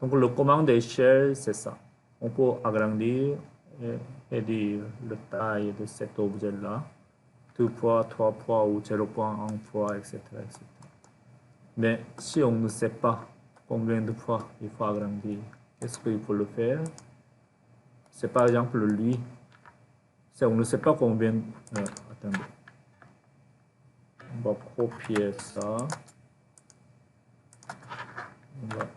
Donc le commande d'échelle, c'est ça. On peut agrandir et réduire la taille de cet objet-là, 2 fois, 3 fois ou 0,1 fois, etc., etc. Mais si on ne sait pas combien de fois il faut agrandir, qu'est-ce qu'il faut le faire? C'est par exemple lui. Si on ne sait pas combien... attendez. On va copier ça. On va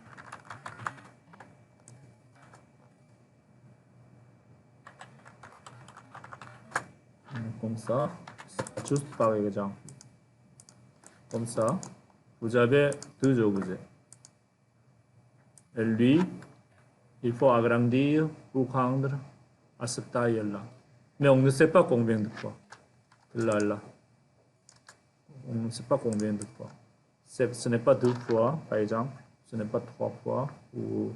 comme ça, juste par exemple. Comme ça, vous avez deux objets. Et lui, il faut agrandir pour rendre à cette taille-là. Mais on ne sait pas combien de fois. Là. On ne sait pas combien de fois. Ce n'est pas 2 fois, par exemple. Ce n'est pas 3 fois. Ou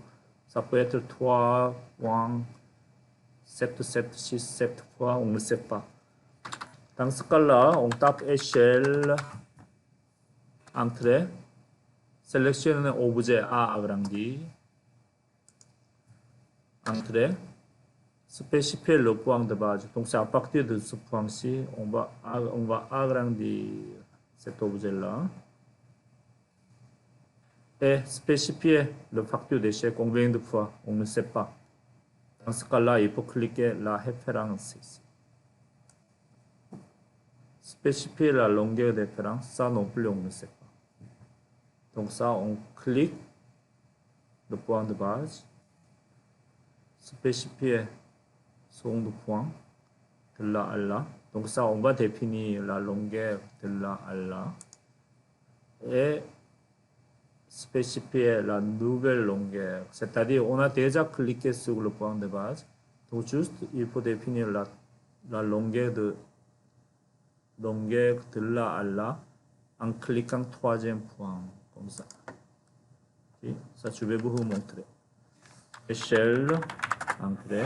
ça peut être 3, 1, 7, 7, 6, 7 fois. On ne sait pas. Dans ce cas-là, on tape échelle, entrée, sélectionne objet à agrandir, entrée, spécifier le point de base. Donc c'est à partir de ce point-ci, on va agrandir cet objet-là et spécifier le facteur d'échelle combien de fois, on ne sait pas. Dans ce cas-là, il faut cliquer la référence ici. Spécifier la longueur de référence, ça non plus on ne sait pas. Donc ça, on clique le point de base, spécifier second point de là à là. Donc ça, on va définir la longueur de là à là et spécifier la nouvelle longueur. C'est-à-dire, on a déjà cliqué sur le point de base. Donc juste, il faut définir la longueur de là à là en cliquant troisième point, comme ça. Okay. Ça, je vais vous montrer. Échelle, entrée,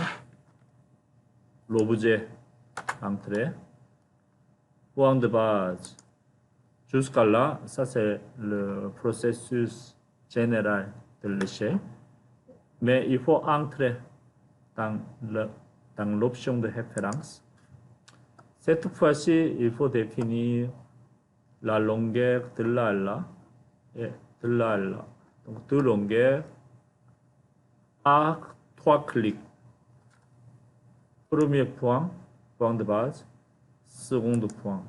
l'objet, entrée, point de base. Jusqu'à là, ça c'est le processus général de l'échelle. Mais il faut entrer dans l'option de référence. Cette fois-ci, il faut définir la longueur de là à là et de là à là. Donc deux longueurs à 3 clics. Premier point, point de base. Second point.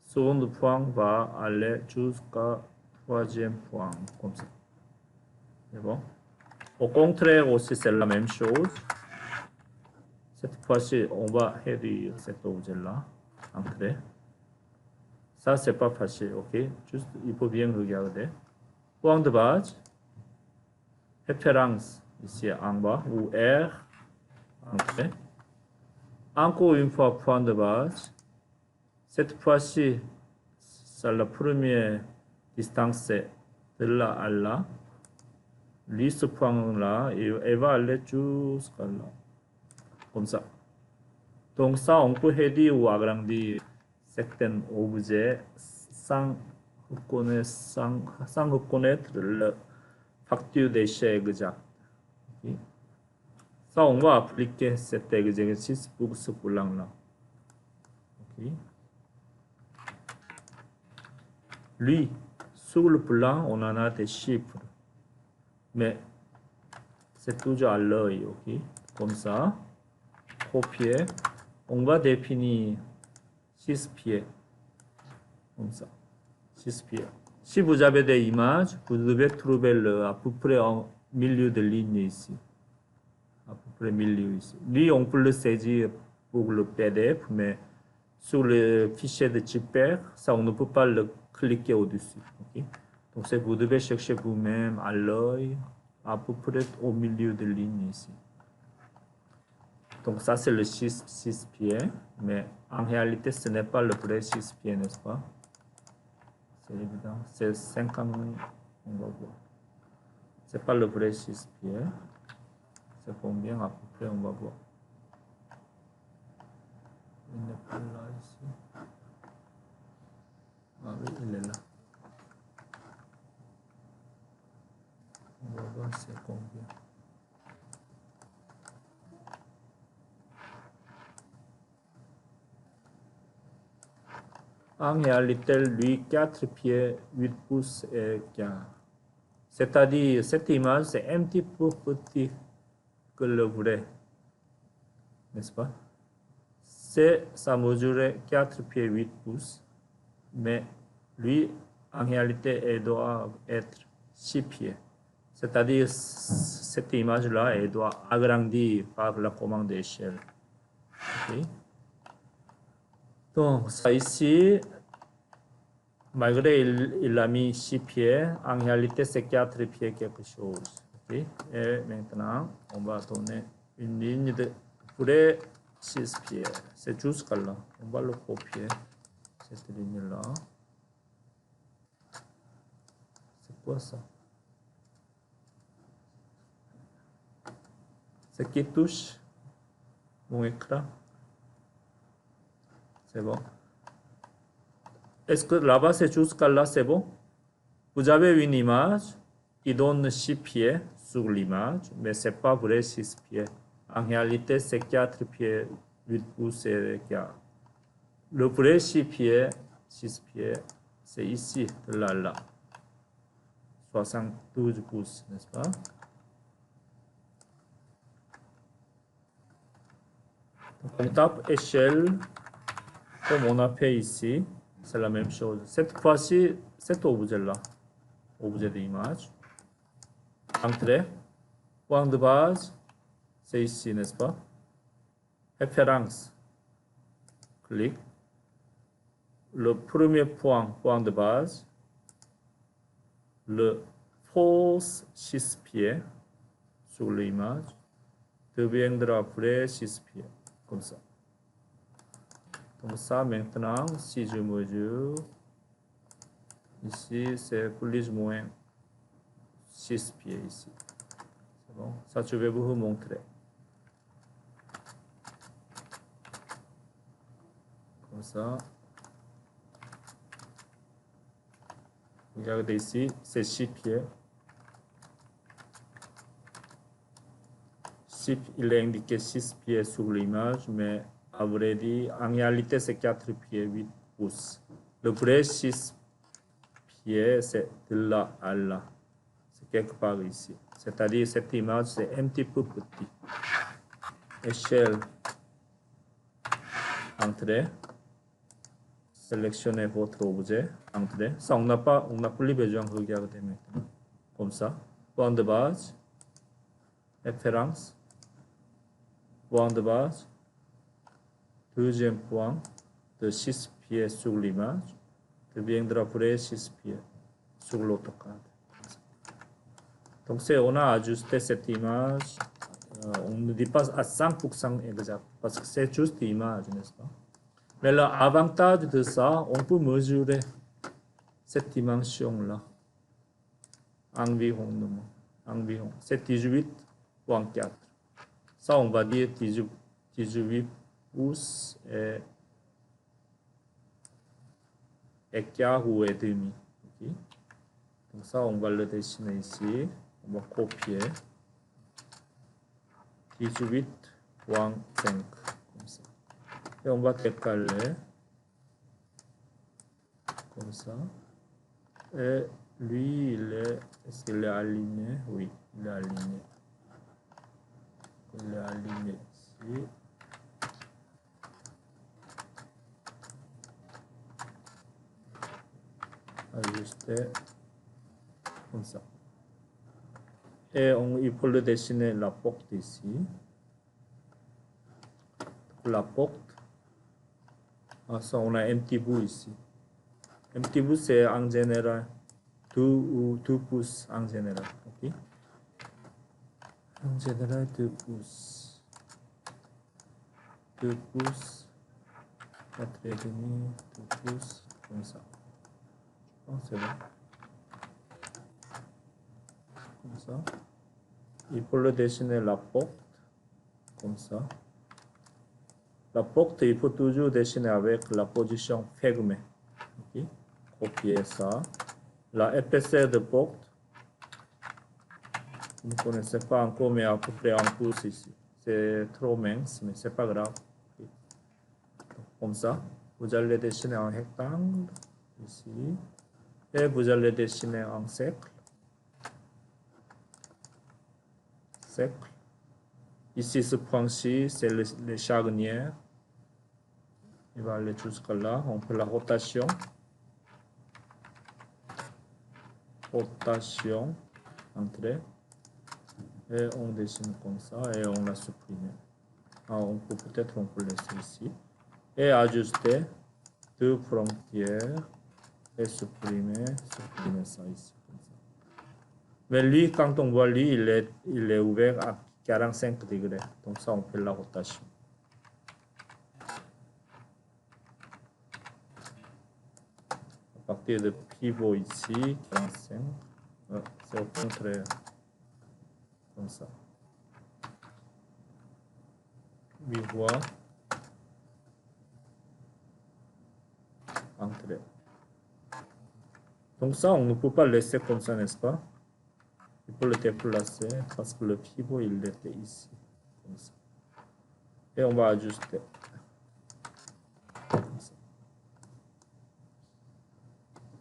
Second point va aller jusqu'à troisième point, comme ça. C'est bon. Au contraire aussi, c'est la même chose. Cette fois-ci, on va réduire cet objet-là. Entrer. Ça, c'est pas facile, ok? Juste, il faut bien regarder. Point de base. Référence, ici en bas, ou R. Entrer. Encore une fois, point de base. Cette fois-ci, c'est la première distance, c'est de là à là. Lui, ce point-là, elle va aller jusqu'à là. Comme ça. Donc ça, on peut réduire ou agrandir certains objets sans reconnaître le facteur d'échelle exact. Okay. Ça, on va appliquer cet exercice pour ce plan-là. Okay. Lui, sur le plan, on en a des chiffres. Mais c'est toujours à l'œil, ok? Comme ça, copier. On va définir 6 pieds. Comme ça, 6 pieds. Si vous avez des images, vous devez trouver à peu près en milieu de ligne ici. À peu près milieu ici. Lui, on peut le saisir pour le PDF, mais sur le fichier de JPEG, ça, on ne peut pas le cliquer au-dessus. Okay? Donc, vous devez chercher vous-même à l'œil, à peu près au milieu de ligne ici. Donc, ça, c'est le 6 pieds, mais en réalité, ce n'est pas le vrai 6 pieds, n'est-ce pas? C'est évident. C'est 50, on va voir. Ce n'est pas le vrai 6 pieds. C'est combien à peu près, on va voir. Il n'est pas là ici. Ah oui, il est là. On va voir c'est combien. En réalité, lui, 4 pieds, 8 pouces et quart. C'est-à-dire, cette image, c'est un petit peu petit que le vrai. N'est-ce pas? Ça mesurait 4 pieds 8 pouces, mais lui, en réalité, il doit être 6 pieds. C'est-à-dire, cette image-là, elle doit agrandir par la commande d'échelle. Okay. Donc, ça ici, malgré il a mis 6 pieds, en réalité, c'est 4 pieds quelque chose. Okay. Et maintenant, on va donner une ligne de vrai 6 pieds. C'est jusqu'à là. On va le copier, cette ligne-là. C'est quoi ça? Ce qui touche mon écran. C'est bon. Est-ce que là-bas, c'est jusqu'à là, c'est bon? Vous avez une image qui donne 6 pieds sur l'image, mais ce n'est pas vrai 6 pieds. En réalité, c'est 4 pieds, 8 pouces et quart. Le vrai 6 pieds, c'est ici, là. 72 pouces, n'est-ce pas? Donc, on tape échelle, comme on a fait ici, c'est la même chose. Cette fois-ci, cet objet-là, objet d'image, entrée, point de base, c'est ici, n'est-ce pas? Référence, clic. Le premier point de base, le fausse 6 pieds sur l'image deviendra vrai 6 pieds, comme ça. Donc ça, maintenant, si je mesure, ici, c'est plus ou moins 6 pieds ici. C'est bon? Ça, je vais vous montrer. Comme ça. Regardez ici, c'est 6 pieds. Il est indiqué 6 pieds sur l'image, mais à vrai dire, en réalité, c'est 4 pieds, 8 pouces. Le vrai 6 pieds, c'est de là à là. C'est quelque part ici. C'est-à-dire, cette image, c'est un petit peu petit. Échelle, entrée. Sélectionnez votre objet, entrée. Ça, on n'a plus besoin de regarder maintenant. Comme ça. Point de base. Référence. Point de base. Deuxième point de 6 pieds sur l'image deviendra vrai 6 pieds sur l'AutoCAD. Donc, on a ajusté cette image. On ne dit pas à 100% exact parce que c'est juste l'image, n'est-ce pas? Mais l'avantage de ça, on peut mesurer cette dimension-là environ. C'est 18.4. Ça, on va dire 18 pouces et quart ou et demi. Okay. Donc ça, on va le dessiner ici. On va copier 18.5 comme ça. Et on va décaler comme ça. Et lui, est-ce qu'il est aligné? Oui, il est aligné. Il est aligné ici. Ajuster comme ça. Et il faut le dessiner la porte ici. La porte. Ça, on a un petit bout ici. Un petit bout, c'est en général 2 pouces en général. Okay? En général, 2 pouces. 2 pouces. 4,5, 2 pouces, comme ça. C'est bon. Comme ça. Il faut le dessiner la porte. Comme ça. La porte, il faut toujours dessiner avec la position fermée. Okay. Copier ça. La épaisseur de porte, Vous ne connaissez pas encore, mais à peu près en pouce ici. C'est trop mince, mais c'est pas grave. Comme ça, vous allez dessiner un rectangle ici. Et vous allez dessiner un cercle. Cercle. Ici, ce point-ci, c'est les charnières. Il va aller jusqu'à là. On fait la rotation. Rotation. Entrée. Et on dessine comme ça et on la supprime. On peut peut-être laisser ici. Et ajuster deux frontières et supprimer ça ici. Comme ça. Mais lui, quand on voit lui, il est ouvert à 45 degrés. Donc ça, on fait la rotation. À partir de pivot ici, 45. C'est au contraire. Comme ça. Miroir. Entrée. Donc ça, on ne peut pas laisser comme ça, n'est-ce pas? Il faut le déplacer parce que le pivot, il était ici. Comme ça. Et on va ajuster. Comme ça.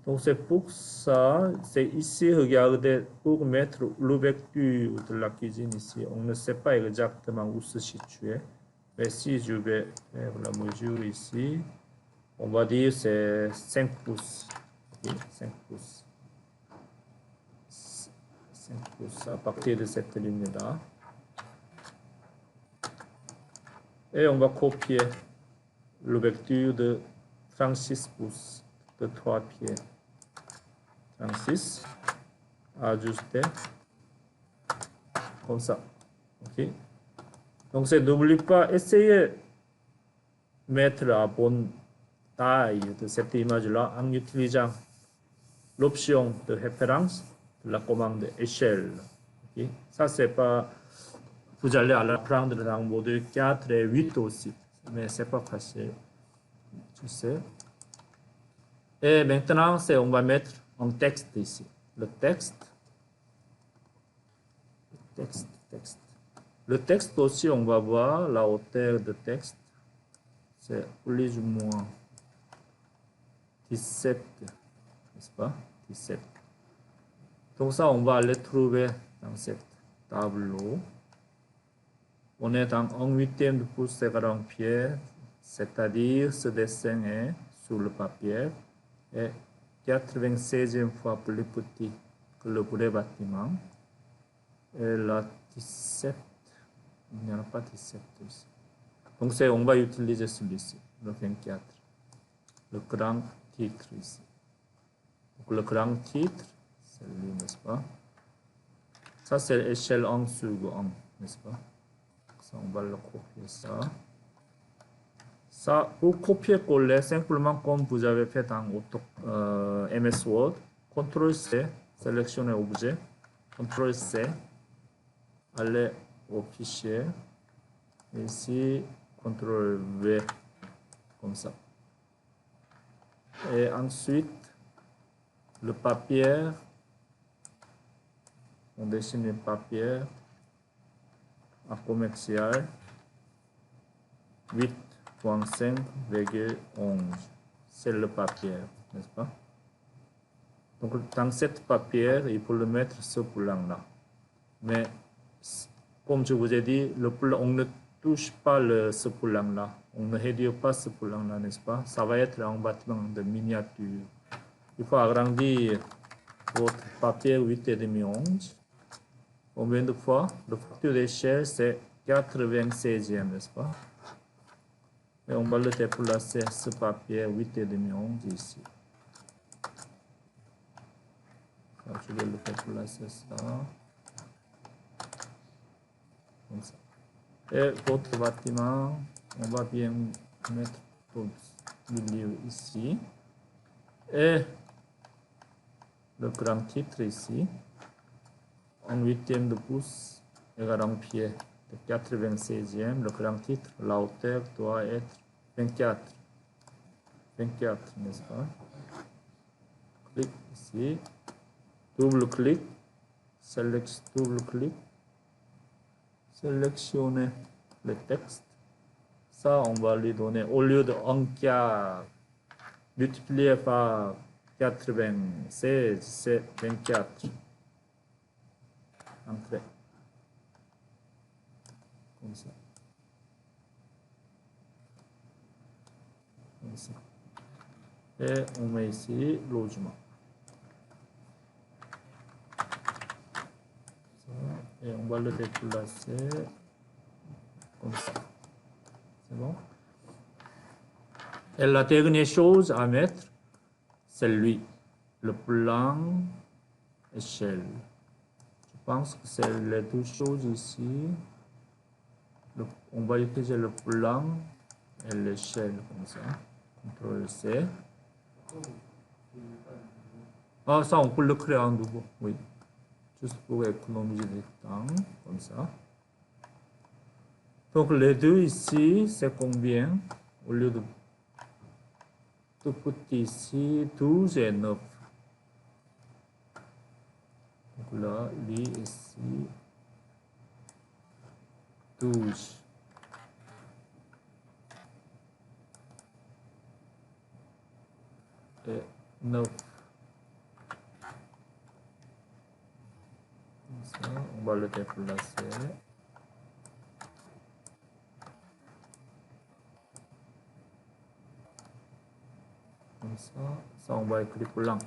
Donc c'est pour ça, c'est ici, regardez, pour mettre l'ouverture de la cuisine ici, on ne sait pas exactement où se situer. Mais si je vais faire la mesure ici, on va dire c'est 5 pouces. Okay, 5 pouces. 5 pouces à partir de cette ligne-là. Et on va copier l'ouverture de 36 pouces de 3 pieds. 36. Ajuster. Comme ça. OK. Donc, n'oublie pas, essayez de mettre la bonne taille de cette image-là en utilisant l'option de référence de la commande échelle. Okay. Ça, c'est pas... Vous allez l'apprendre dans module 4 et 8 aussi, mais c'est pas facile. Tu sais. Et maintenant, on va mettre un texte ici. Le texte. Le texte aussi, on va voir la hauteur de texte. C'est plus ou moins 17, n'est-ce pas? 17. Donc ça, on va aller trouver dans cette tableau. On est dans 1/8 de pouce égale 1 pied, c'est-à-dire ce dessin est sur le papier et 96e fois plus petit que le vrai bâtiment. Et la 17, il n'y en a pas 17 ici. Donc on va utiliser celui-ci, le 24, le grand titre ici. Donc le grand titre, c'est lui, n'est-ce pas? Ça, c'est l'échelle 1 sur 1, n'est-ce pas? Ça, on va le copier ça. Ça, pour copier-coller, simplement comme vous avez fait en MS Word, CTRL-C, sélectionnez objet, CTRL-C, allez au fichier, ici, CTRL-V, comme ça. Et ensuite, le papier, on dessine le papier en commercial 8.5,11. C'est le papier, n'est-ce pas? Donc, dans cette papier, il faut le mettre ce plan-là. Mais, comme je vous ai dit, le plan, on ne touche pas ce plan-là. On ne réduit pas ce plan-là, n'est-ce pas? Ça va être un bâtiment de miniature. Il faut agrandir votre papier 8,5-11. Combien de fois? Le facteur d'échelle, c'est 96e, n'est-ce pas? Et on va le déplacer ce papier 8,5-11 ici. Alors, je vais le déplacer ça. Comme ça. Et votre bâtiment, on va bien mettre au milieu ici. Et le grand titre ici. 1/8 de pouce égale 1 pied de 96e. Le grand titre, la hauteur doit être 24. 24, n'est-ce pas? Clic ici. Double clic double-clic, sélectionner le texte. Ça, on va lui donner, au lieu de 1 quart multiplié par 96, c'est 24. Entrée. Comme ça. Comme ça. Et on met ici logement. Et on va le déplacer comme ça. C'est bon? Et la dernière chose à mettre, c'est lui, le plan échelle. Je pense que c'est les deux choses ici. On va utiliser le plan et l'échelle comme ça. CTRL-C. Ah, ça, on peut le créer en nouveau, oui. Juste pour économiser du temps, comme ça. Donc, les deux ici, c'est combien? Au lieu de tout petit ici, 12 et 9. Donc là, lui ici, 12. Et 9. Comme ça, on va le déplacer. Comme ça, on va écrire plan.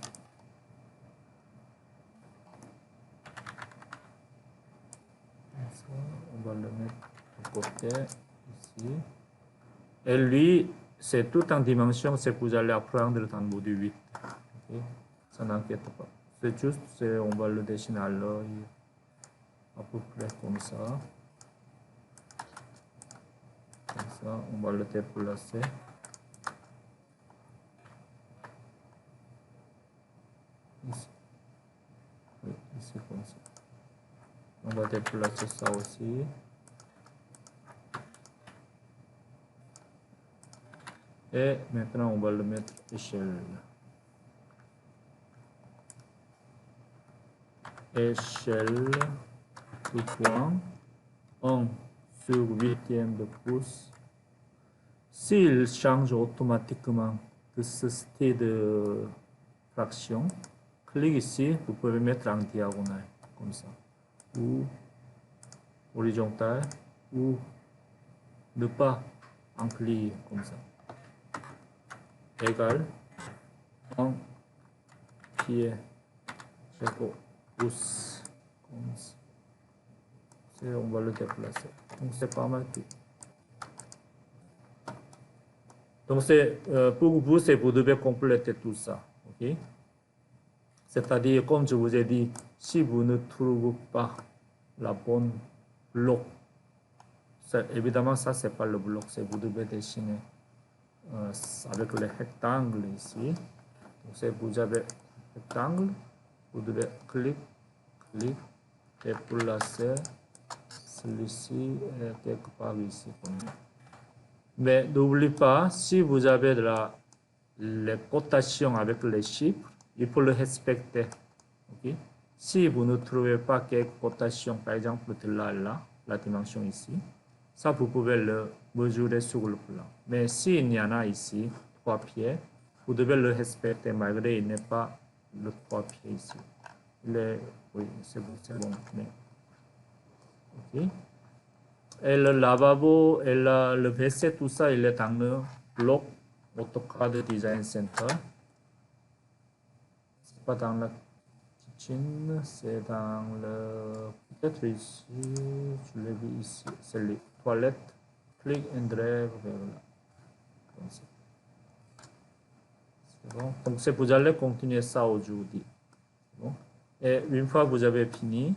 Ça, on va le mettre de côté ici. Et lui, c'est tout en dimension, c'est que vous allez apprendre dans le module 8. Okay? Ça n'inquiète pas. C'est juste, on va le dessiner à l'œil, à peu près comme ça. Comme ça, on va le déplacer. Ici. Oui, ici comme ça. On va déplacer ça aussi. Et maintenant, on va le mettre échelle. Échelle, tout point, 1 sur 8e de pouce. S'il change automatiquement de ce style de fraction, clique ici, vous pouvez mettre en diagonale, comme ça, ou horizontal, ou ne pas inclure, comme ça. Égal 1 pied chaque pouce, comme ça. On va le déplacer. Donc c'est pas mal. Donc pour vous, vous devez compléter tout ça. Okay? C'est-à-dire, comme je vous ai dit, si vous ne trouvez pas la bonne bloc, évidemment, ça, c'est pas le bloc, c'est vous devez dessiner avec le rectangle ici. Donc, vous avez rectangle, vous devez cliquer, déplacer celui-ci quelque part ici. Mais n'oubliez pas, si vous avez les cotations avec les chiffres, il faut le respecter. Okay? Si vous ne trouvez pas quelques cotations, par exemple de là, la dimension ici, ça vous pouvez le mesurer sur le plan. Mais s'il y en a ici, 3 pieds, vous devez le respecter malgré il n'est pas le 3 pieds ici. Oui, c'est bon. Mais, okay? Et le lavabo et le WC, tout ça, il est dans le bloc AutoCAD Design Center. C'est pas dans la kitchen, c'est dans le... Peut-être ici, je l'ai vu ici, c'est les toilettes. Click and drag vers là. Comme ça. C'est bon. Donc vous allez continuer ça aujourd'hui. Bon. Et une fois que vous avez fini,